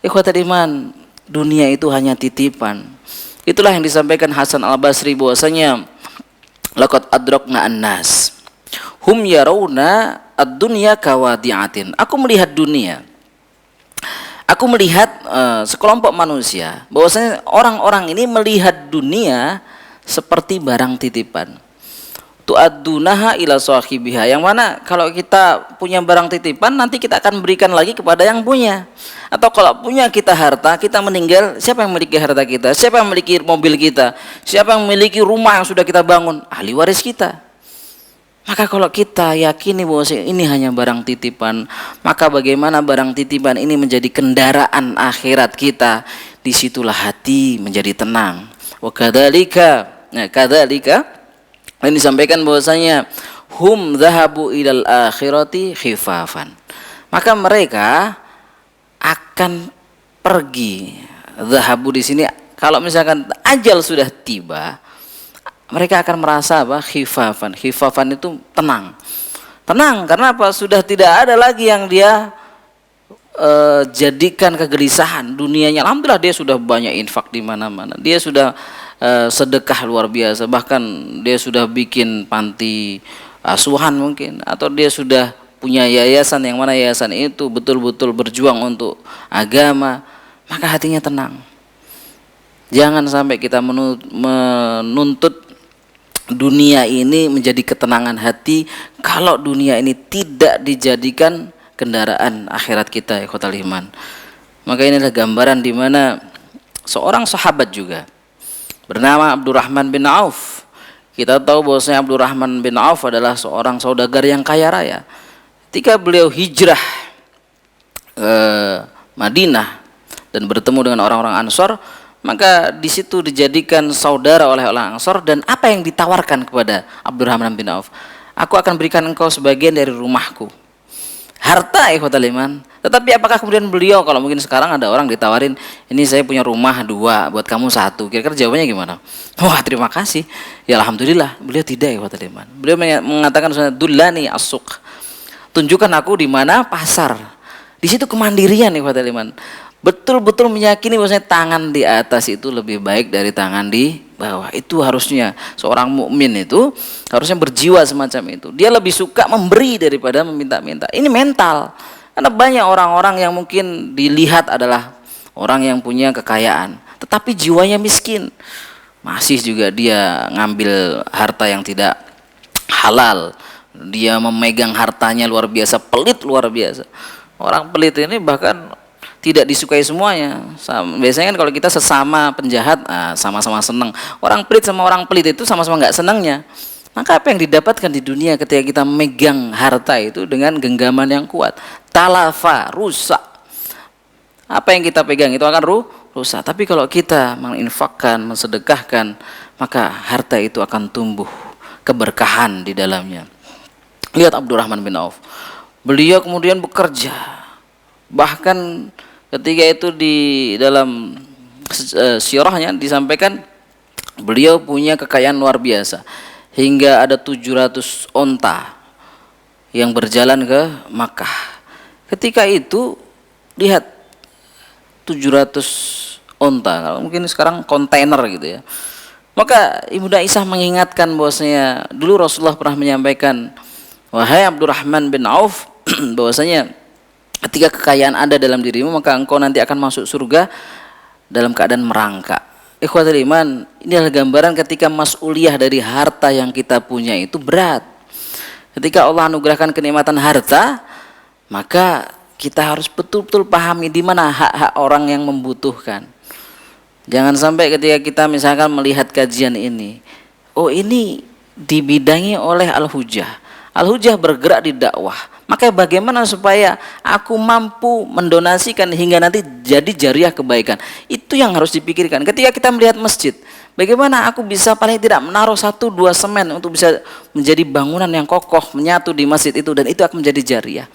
Ikhwatul iman, dunia itu hanya titipan. Itulah yang disampaikan Hasan Al-Basri bahwasanya laqad adrakna an-nas hum yarawna ad-dunya kawadi'atin. Aku melihat dunia. Aku melihat sekelompok manusia bahwasanya orang-orang ini melihat dunia seperti barang titipan. Tu'addunaha ila sahibiha, yang mana kalau kita punya barang titipan nanti kita akan berikan lagi kepada yang punya. Atau kalau punya kita harta, kita meninggal, siapa yang memiliki harta kita? Siapa yang memiliki mobil kita? Siapa yang memiliki rumah yang sudah kita bangun? Ahli waris kita. Maka kalau kita yakini bahwa ini hanya barang titipan, maka bagaimana barang titipan ini menjadi kendaraan akhirat kita, disitulah hati menjadi tenang. Wa kadzalika, ini disampaikan bahwasanya hum dhahabu ilal akhirati khifafan. Maka mereka akan pergi. Dhahabu di sini kalau misalkan ajal sudah tiba, mereka akan merasa apa? Khifafan. Khifafan itu tenang. Tenang karena apa? Sudah tidak ada lagi yang dia jadikan kegelisahan dunianya. Alhamdulillah dia sudah banyak infak di mana-mana. Dia sudah sedekah luar biasa. Bahkan dia sudah bikin panti asuhan mungkin, atau dia sudah punya yayasan yang mana yayasan itu betul-betul berjuang untuk agama. Maka hatinya tenang. Jangan sampai kita menuntut dunia ini menjadi ketenangan hati kalau dunia ini tidak dijadikan kendaraan akhirat kita, ikhwatal iman. Maka inilah gambaran di mana seorang sahabat juga bernama Abdurrahman bin Auf. Kita tahu bahwasanya Abdurrahman bin Auf adalah seorang saudagar yang kaya raya. Ketika beliau hijrah ke Madinah dan bertemu dengan orang-orang Ansor, maka di situ dijadikan saudara oleh orang Ansor. Dan apa yang ditawarkan kepada Abdurrahman bin Auf? Aku akan berikan engkau sebagian dari rumahku. Harta, ikhwatal iman. Tetapi apakah kemudian beliau, kalau mungkin sekarang ada orang ditawarin, ini saya punya rumah 2, buat kamu 1, kira-kira jawabannya gimana? Wah, terima kasih. Ya alhamdulillah. Beliau tidak, ikhwatal iman. Beliau mengatakan dullani as-suq. Tunjukkan aku di mana pasar. Di situ kemandirian, ikhwatal iman. Betul-betul meyakini bahwasanya tangan di atas itu lebih baik dari tangan di bawah. Itu harusnya seorang mukmin itu harusnya berjiwa semacam itu. Dia lebih suka memberi daripada meminta-minta. Ini mental. Karena banyak orang-orang yang mungkin dilihat adalah orang yang punya kekayaan, tetapi jiwanya miskin. Masih juga dia ngambil harta yang tidak halal. Dia memegang hartanya luar biasa, pelit luar biasa. Orang pelit ini bahkan tidak disukai semuanya. Biasanya kan kalau kita sesama penjahat, sama-sama senang. Orang pelit sama orang pelit itu sama-sama nggak senangnya. Maka apa yang didapatkan di dunia ketika kita memegang harta itu dengan genggaman yang kuat? Talafa, rusak. Apa yang kita pegang itu akan rusak. Tapi kalau kita menginfakkan, mensedekahkan, maka harta itu akan tumbuh keberkahan di dalamnya. Lihat Abdurrahman bin Auf. Beliau kemudian bekerja. Bahkan ketika itu di dalam sirahnya disampaikan beliau punya kekayaan luar biasa, hingga ada 700 onta yang berjalan ke Makkah. Ketika itu lihat 700 onta, kalau mungkin sekarang kontainer gitu ya. Maka Ibunda Aisyah mengingatkan bahwasanya dulu Rasulullah pernah menyampaikan, wahai Abdurrahman bin Auf, bahwasanya ketika kekayaan ada dalam dirimu, maka engkau nanti akan masuk surga dalam keadaan merangkak. Ikhwatul iman, ini adalah gambaran ketika mas'uliyah dari harta yang kita punya itu berat. Ketika Allah anugerahkan kenikmatan harta, maka kita harus betul-betul pahami di mana hak-hak orang yang membutuhkan. Jangan sampai ketika kita misalkan melihat kajian ini, oh ini dibidangi oleh Al-Hujjah. Al-Hujjah bergerak di dakwah. Maka bagaimana supaya aku mampu mendonasikan hingga nanti jadi jariah kebaikan? Itu yang harus dipikirkan. Ketika kita melihat masjid, bagaimana aku bisa paling tidak menaruh 1-2 semen untuk bisa menjadi bangunan yang kokoh menyatu di masjid itu, dan itu akan menjadi jariah.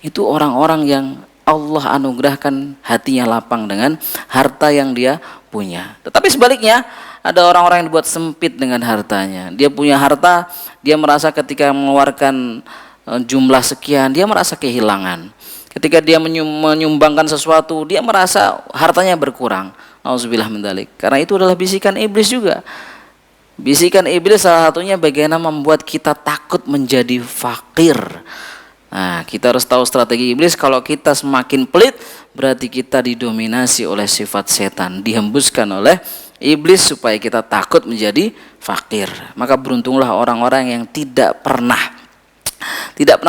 Itu orang-orang yang Allah anugerahkan hatinya lapang dengan harta yang dia punya. Tetapi sebaliknya, ada orang-orang yang dibuat sempit dengan hartanya. Dia punya harta, dia merasa ketika mengeluarkan jumlah sekian, dia merasa kehilangan. Ketika dia menyumbangkan sesuatu, dia merasa hartanya berkurang. Nauzubillah min dzalik. Karena itu adalah bisikan iblis juga. Bisikan iblis salah satunya bagaimana membuat kita takut menjadi fakir. Nah, kita harus tahu strategi iblis. Kalau kita semakin pelit, berarti kita didominasi oleh sifat setan, dihembuskan oleh iblis supaya kita takut menjadi fakir. Maka beruntunglah orang-orang yang tidak pernah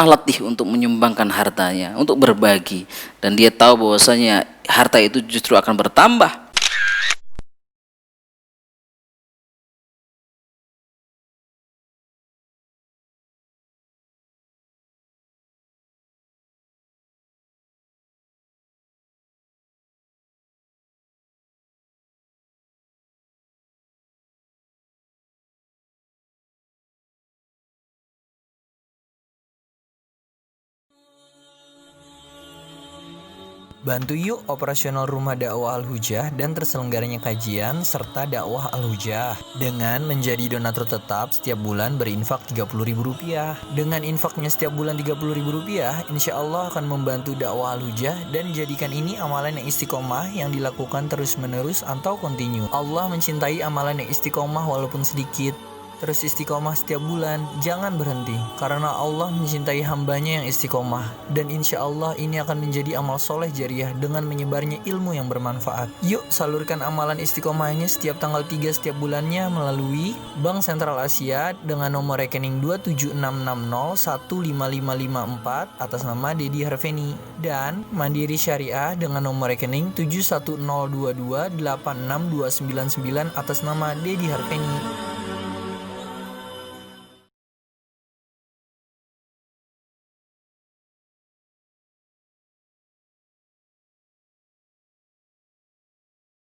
letih untuk menyumbangkan hartanya, untuk berbagi, dan dia tahu bahwasanya harta itu justru akan bertambah. Bantu yuk operasional rumah dakwah Al-Hujah dan terselenggaranya kajian serta dakwah Al-Hujah dengan menjadi donatur tetap setiap bulan berinfak Rp30.000. Dengan infaknya setiap bulan Rp30.000, insya Allah akan membantu dakwah Al-Hujah dan jadikan ini amalan yang istiqomah yang dilakukan terus-menerus atau kontinu. Allah mencintai amalan yang istiqomah walaupun sedikit. Terus istiqomah setiap bulan, jangan berhenti, karena Allah mencintai hambanya yang istiqomah. Dan insya Allah ini akan menjadi amal soleh jariah dengan menyebarnya ilmu yang bermanfaat. Yuk salurkan amalan istiqomahnya setiap tanggal 3 setiap bulannya melalui Bank Sentral Asia dengan nomor rekening 27660155554 atas nama Dedi Harveni, dan Mandiri Syariah dengan nomor rekening 71022862999 atas nama Dedi Harveni.